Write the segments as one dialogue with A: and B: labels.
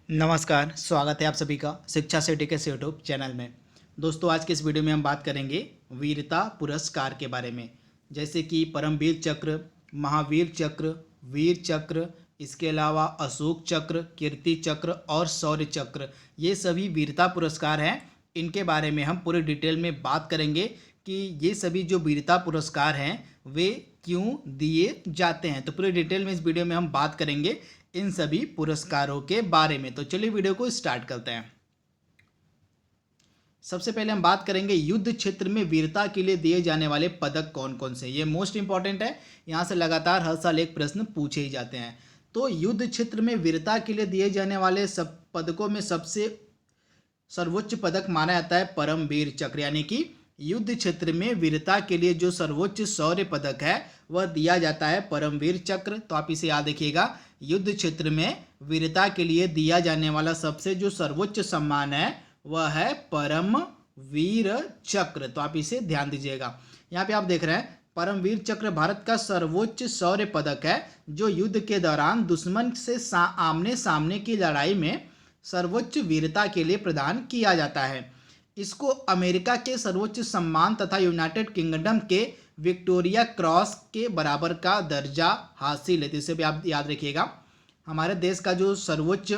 A: नमस्कार, स्वागत है आप सभी का शिक्षा सिटी के यूट्यूब चैनल में। दोस्तों, आज के इस वीडियो में हम बात करेंगे वीरता पुरस्कार के बारे में, जैसे कि परमवीर चक्र, महावीर चक्र, वीर चक्र, इसके अलावा अशोक चक्र, कीर्ति चक्र और शौर्य चक्र। ये सभी वीरता पुरस्कार हैं। इनके बारे में हम पूरे डिटेल में बात करेंगे कि ये सभी जो वीरता पुरस्कार हैं वे क्यों दिए जाते हैं। तो पूरे डिटेल में इस वीडियो में हम बात करेंगे इन सभी पुरस्कारों के बारे में। तो चलिए वीडियो को स्टार्ट करते हैं। सबसे पहले हम बात करेंगे युद्ध क्षेत्र में वीरता के लिए दिए जाने वाले पदक कौन कौन से। ये मोस्ट इंपॉर्टेंट है, यहाँ से लगातार हर साल एक प्रश्न पूछे ही जाते हैं। तो युद्ध क्षेत्र में वीरता के लिए दिए जाने वाले सब पदकों में सबसे सर्वोच्च पदक माना जाता है परमवीर चक्र, यानी कि युद्ध क्षेत्र में वीरता के लिए जो सर्वोच्च शौर्य पदक है वह दिया जाता है परमवीर चक्र। तो आप इसे याद रखिएगा, युद्ध क्षेत्र में वीरता के लिए दिया जाने वाला सबसे जो सर्वोच्च सम्मान है वह है परमवीर चक्र। तो आप इसे ध्यान दीजिएगा। यहाँ पे आप देख रहे हैं परमवीर चक्र भारत का सर्वोच्च शौर्य पदक है जो युद्ध के दौरान दुश्मन से आमने सामने की लड़ाई में सर्वोच्च वीरता के लिए प्रदान किया जाता है। इसको अमेरिका के सर्वोच्च सम्मान तथा यूनाइटेड किंगडम के विक्टोरिया क्रॉस के बराबर का दर्जा हासिल है। तो इसे भी आप याद रखिएगा। हमारे देश का जो सर्वोच्च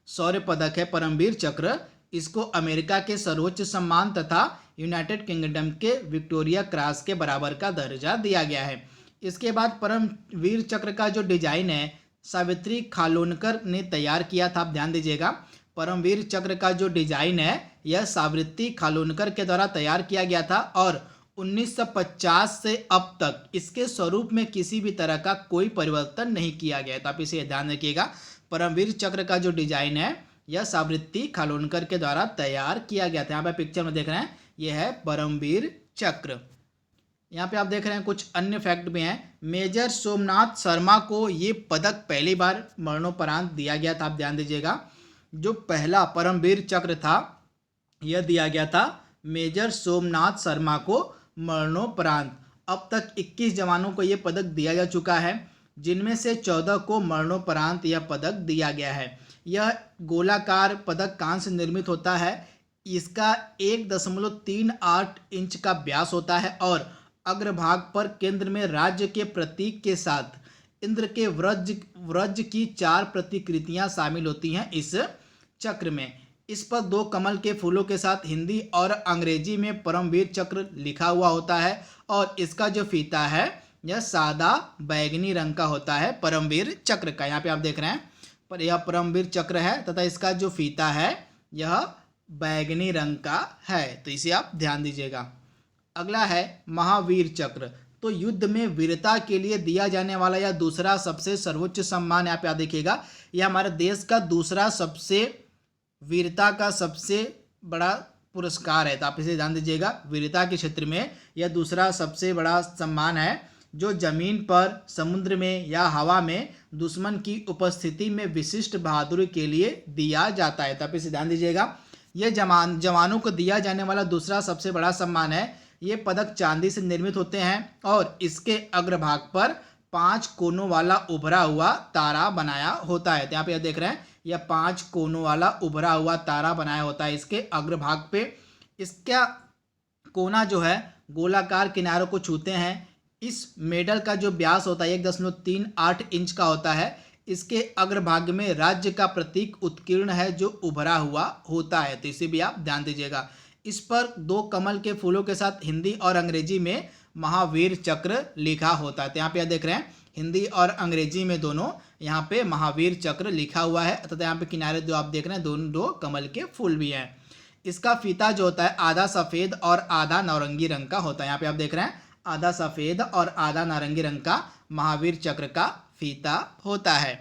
A: शौर्य पदक है परमवीर चक्र, इसको अमेरिका के सर्वोच्च सम्मान तथा यूनाइटेड किंगडम के विक्टोरिया क्रॉस के बराबर का दर्जा दिया गया है। इसके बाद परमवीर चक्र का जो डिजाइन है सावित्री खानोलकर ने तैयार किया था। आप ध्यान दीजिएगा, परमवीर चक्र का जो डिजाइन है यह सावित्री खानोलकर के द्वारा तैयार किया गया था और 1950 से अब तक इसके स्वरूप में किसी भी तरह का कोई परिवर्तन नहीं किया गया है। तो आप इसे ध्यान रखिएगा, परमवीर चक्र का जो डिजाइन है यह सावित्री खानोलकर के द्वारा तैयार किया गया था। यहाँ पे पिक्चर में देख रहे हैं, यह है परमवीर चक्र। यहाँ पे आप देख रहे हैं कुछ अन्य फैक्ट भी हैं। मेजर सोमनाथ शर्मा को ये पदक पहली बार मरणोपरांत दिया गया था। आप ध्यान दीजिएगा, जो पहला परमवीर चक्र था यह दिया गया था मेजर सोमनाथ शर्मा को मरणोपरांत। अब तक 21 जवानों को यह पदक दिया जा चुका है, जिनमें से 14 को मरणोपरांत यह पदक दिया गया है। यह गोलाकार पदक कांस्य से निर्मित होता है। इसका 1.38 इंच का व्यास होता है और अग्रभाग पर केंद्र में राज्य के प्रतीक के साथ इंद्र के व्रज की 4 प्रतिकृतियां शामिल होती हैं इस चक्र में। इस पर 2 कमल के फूलों के साथ हिंदी और अंग्रेजी में परमवीर चक्र लिखा हुआ होता है और इसका जो फीता है यह सादा बैगनी रंग का होता है परमवीर चक्र का। यहाँ पे आप देख रहे हैं पर यह परमवीर चक्र है तथा इसका जो फीता है यह बैगनी रंग का है। तो इसे आप ध्यान दीजिएगा। अगला है महावीर चक्र। तो युद्ध में वीरता के लिए दिया जाने वाला यह दूसरा सबसे सर्वोच्च सम्मान है। आप याद देखिएगा, यह हमारे देश का दूसरा सबसे वीरता का सबसे बड़ा पुरस्कार है। तो आप इसे ध्यान दीजिएगा, वीरता के क्षेत्र में यह दूसरा सबसे बड़ा सम्मान है जो जमीन पर, समुद्र में या हवा में दुश्मन की उपस्थिति में विशिष्ट बहादुरी के लिए दिया जाता है। तो आप इसे ध्यान दीजिएगा, यह जवानों को दिया जाने वाला दूसरा सबसे बड़ा सम्मान है। ये पदक चांदी से निर्मित होते हैं और इसके अग्रभाग पर 5 कोनों वाला उभरा हुआ तारा बनाया होता है। तो यहाँ पे देख रहे हैं, यह 5 कोनों वाला उभरा हुआ तारा बनाया होता है इसके अग्रभाग पे। इसका कोना जो है गोलाकार किनारों को छूते हैं। इस मेडल का जो व्यास होता है 1.38 इंच का होता है। इसके अग्रभाग में राज्य का प्रतीक उत्कीर्ण है जो उभरा हुआ होता है। तो इसे भी आप ध्यान दीजिएगा। इस पर 2 कमल के फूलों के साथ हिंदी और अंग्रेजी में महावीर चक्र लिखा होता है। तो यहाँ पे आप देख रहे हैं, हिंदी और अंग्रेजी में दोनों यहाँ पे महावीर चक्र लिखा हुआ है तथा यहाँ पे किनारे जो आप देख रहे हैं दोनों 2 कमल के फूल भी हैं। इसका फीता जो होता है आधा सफ़ेद और आधा नारंगी रंग का होता है। यहाँ पे आप देख रहे हैं, आधा सफ़ेद और आधा नारंगी रंग का महावीर चक्र का फीता होता है।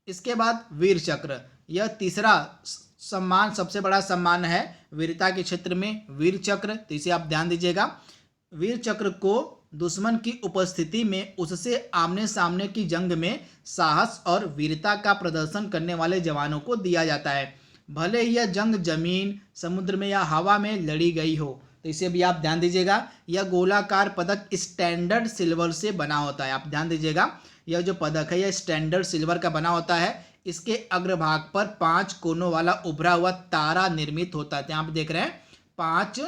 A: इसके बाद वीर चक्र, यह तीसरा सम्मान, सबसे बड़ा सम्मान है वीरता के क्षेत्र में, वीर चक्र। तो इसे आप ध्यान दीजिएगा, वीर चक्र को दुश्मन की उपस्थिति में उससे आमने सामने की जंग में साहस और वीरता का प्रदर्शन करने वाले जवानों को दिया जाता है, भले ही यह जंग जमीन, समुद्र में या हवा में लड़ी गई हो। तो इसे भी आप ध्यान दीजिएगा। यह गोलाकार पदक स्टैंडर्ड सिल्वर से बना होता है। आप ध्यान दीजिएगा, यह जो पदक है यह स्टैंडर्ड सिल्वर का बना होता है। इसके अग्रभाग पर 5 कोनों वाला उभरा हुआ तारा निर्मित होता है। तो यहाँ पे देख रहे हैं 5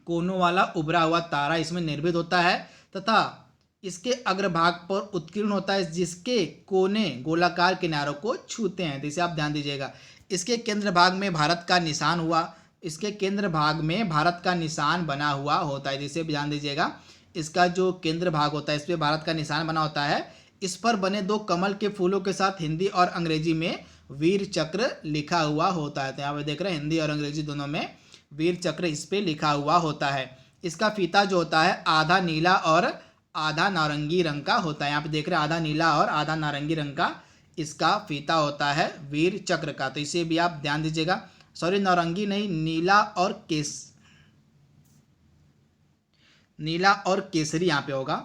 A: कोनों वाला उभरा हुआ तारा इसमें निर्मित होता है तथा इसके अग्रभाग पर उत्कीर्ण होता है जिसके कोने गोलाकार किनारों को छूते हैं। तो इसे आप ध्यान दीजिएगा। इसके केंद्र भाग में भारत का निशान हुआ इसके केंद्र भाग में भारत का निशान बना हुआ होता है। जिसे भी ध्यान दीजिएगा, इसका जो केंद्र भाग होता है इस पर भारत का निशान बना होता है। इस पर बने 2 कमल के फूलों के साथ हिंदी और अंग्रेजी में वीर चक्र लिखा हुआ होता है। तो यहाँ पे देख रहे हैं हिंदी और अंग्रेजी दोनों में वीर चक्र इस पे लिखा हुआ होता है। इसका फीता जो होता है आधा नीला और आधा नारंगी रंग का होता है। यहाँ पे देख रहे हैं आधा नीला और आधा नारंगी रंग का इसका फीता होता है वीर चक्र का। तो इसे भी आप ध्यान दीजिएगा। सॉरी, नारंगी नहीं, नीला और केसरी यहाँ पे होगा।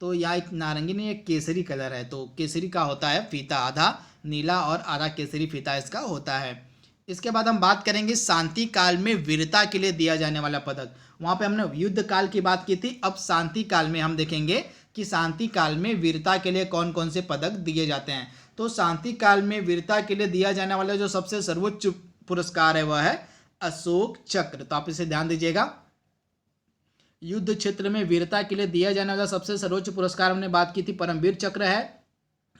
A: तो यहाँ एक नारंगी नहीं, एक केसरी कलर है। तो केसरी का होता है फीता, आधा नीला और आधा केसरी फीता इसका होता है। इसके बाद हम बात करेंगे शांति काल में वीरता के लिए दिया जाने वाला पदक। वहाँ पे हमने युद्ध काल की बात की थी, अब शांति काल में हम देखेंगे कि शांति काल में वीरता के लिए कौन कौन से पदक दिए जाते हैं। तो शांति काल में वीरता के लिए दिया जाने वाला जो सबसे सर्वोच्च पुरस्कार है वह है अशोक चक्र। तो आप इसे ध्यान दीजिएगा। युद्ध क्षेत्र में वीरता के लिए दिया जाने वाला सबसे सर्वोच्च पुरस्कार हमने बात की थी परमवीर चक्र है,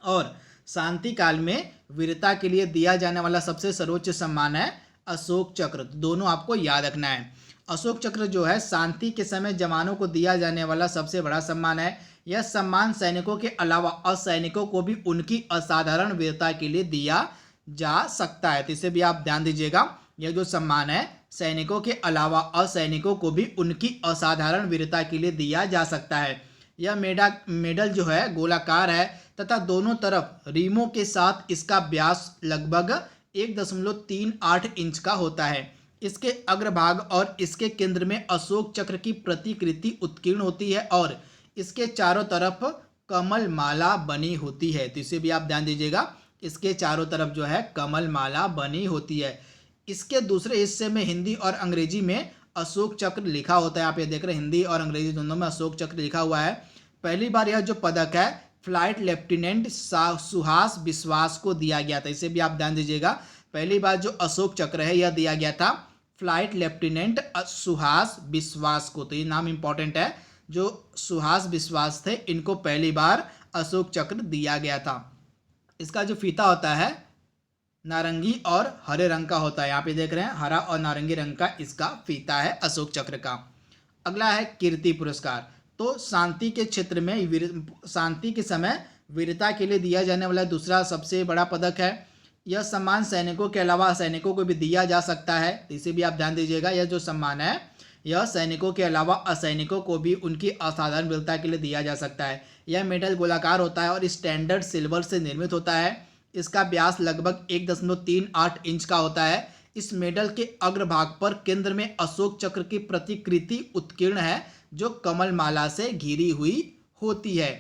A: और शांति काल में वीरता के लिए दिया जाने वाला सबसे सर्वोच्च सम्मान है अशोक चक्र। दोनों आपको याद रखना है। अशोक चक्र जो है शांति के समय जवानों को दिया जाने वाला सबसे बड़ा सम्मान है। यह सम्मान सैनिकों के अलावा असैनिकों को भी उनकी असाधारण वीरता के लिए दिया जा सकता है। तो इसे भी आप ध्यान दीजिएगा। यह जो सम्मान है सैनिकों के अलावा असैनिकों को भी उनकी असाधारण वीरता के लिए दिया जा सकता है। यह मेडल जो है गोलाकार है तथा दोनों तरफ रीमों के साथ इसका व्यास लगभग 1.38 इंच का होता है। इसके अग्रभाग और इसके केंद्र में अशोक चक्र की प्रतिकृति उत्कीर्ण होती है और इसके चारों तरफ कमल माला बनी होती है। तो इसे भी आप ध्यान दीजिएगा, इसके चारों तरफ जो है कमल माला बनी होती है। इसके दूसरे हिस्से में हिंदी और अंग्रेजी में अशोक चक्र लिखा होता है। आप ये देख रहे हैं हिंदी और अंग्रेजी दोनों में अशोक चक्र लिखा हुआ है। पहली बार यह जो पदक है फ्लाइट लेफ्टिनेंट सुहास विश्वास को दिया गया था। इसे भी आप ध्यान दीजिएगा। पहली बार जो अशोक चक्र है यह दिया गया था फ्लाइट लेफ्टिनेंट सुहास विश्वास को। तो ये नाम इंपॉर्टेंट है। जो सुहास विश्वास थे इनको पहली बार अशोक चक्र दिया गया था। इसका जो फीता होता है नारंगी और हरे रंग का होता है। यहाँ पे देख रहे हैं हरा और नारंगी रंग का इसका फीता है अशोक चक्र का। अगला है कीर्ति पुरस्कार। तो शांति के क्षेत्र में शांति के समय वीरता के लिए दिया जाने वाला दूसरा सबसे बड़ा पदक है। यह सम्मान सैनिकों के अलावा असैनिकों को भी दिया जा सकता है। इसे भी आप ध्यान दीजिएगा। यह जो सम्मान है यह सैनिकों के अलावा असैनिकों को भी उनकी असाधारण वीरता के लिए दिया जा सकता है। यह मेडल गोलाकार होता है और स्टैंडर्ड सिल्वर से निर्मित होता है। इसका व्यास लगभग 1.38 इंच का होता है। इस मेडल के अग्रभाग पर केंद्र में अशोक चक्र की प्रतिकृति उत्कीर्ण है जो कमल माला से घिरी हुई होती है।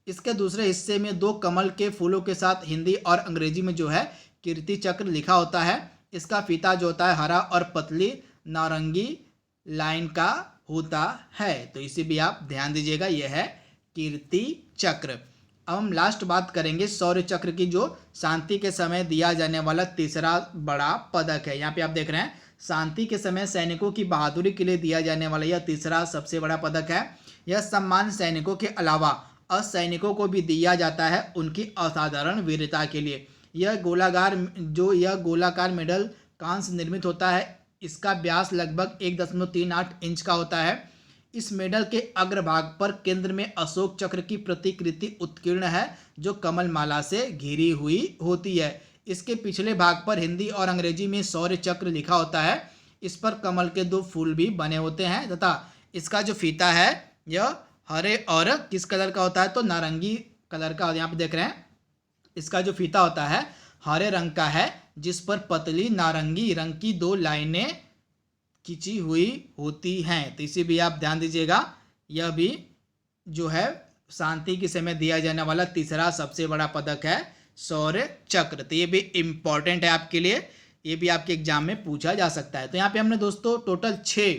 A: इसके दूसरे हिस्से में 2 कमल के फूलों के साथ हिंदी और अंग्रेजी में जो है कीर्ति चक्र लिखा होता है। इसका फीता जो होता है हरा और पतली नारंगी लाइन का होता है। तो इसे भी आप ध्यान दीजिएगा। यह है कीर्ति चक्र। अब हम लास्ट बात करेंगे शौर्य चक्र की, जो शांति के समय दिया जाने वाला तीसरा बड़ा पदक है। यहाँ पे आप देख रहे हैं शांति के समय सैनिकों की बहादुरी के लिए दिया जाने वाला यह तीसरा सबसे बड़ा पदक है। यह सम्मान सैनिकों के अलावा असैनिकों को भी दिया जाता है उनकी असाधारण वीरता के लिए। यह गोलाकार मेडल कांस्य से निर्मित होता है। इसका व्यास लगभग 1.38 इंच का होता है। इस मेडल के अग्रभाग पर केंद्र में अशोक चक्र की प्रतिकृति उत्कीर्ण है जो कमल माला से घिरी हुई होती है। इसके पिछले भाग पर हिंदी और अंग्रेजी में शौर्य चक्र लिखा होता है। इस पर कमल के 2 फूल भी बने होते हैं तथा इसका जो फीता है यह हरे और किस कलर का होता है तो नारंगी कलर का। यहाँ पे देख रहे हैं इसका जो फीता होता है हरे रंग का है जिस पर पतली नारंगी रंग की 2 लाइनें खिंची हुई होती हैं। तो इसे भी आप ध्यान दीजिएगा। यह भी जो है शांति के समय दिया जाने वाला तीसरा सबसे बड़ा पदक है शौर्य चक्र। तो ये भी इम्पॉर्टेंट है आपके लिए, ये भी आपके एग्जाम में पूछा जा सकता है। तो यहाँ पे हमने दोस्तों टोटल 6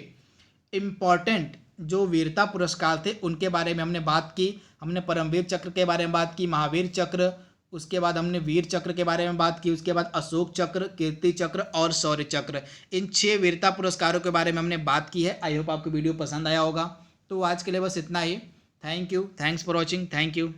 A: इम्पॉर्टेंट जो वीरता पुरस्कार थे उनके बारे में हमने बात की। हमने परमवीर चक्र के बारे में बात की, महावीर चक्र, उसके बाद हमने वीर चक्र के बारे में बात की, उसके बाद अशोक चक्र, कीर्ति चक्र और शौर्य चक्र, इन 6 वीरता पुरस्कारों के बारे में हमने बात की है। आई होप आपको वीडियो पसंद आया होगा। तो आज के लिए बस इतना ही। Thank you, thanks for watching, thank you.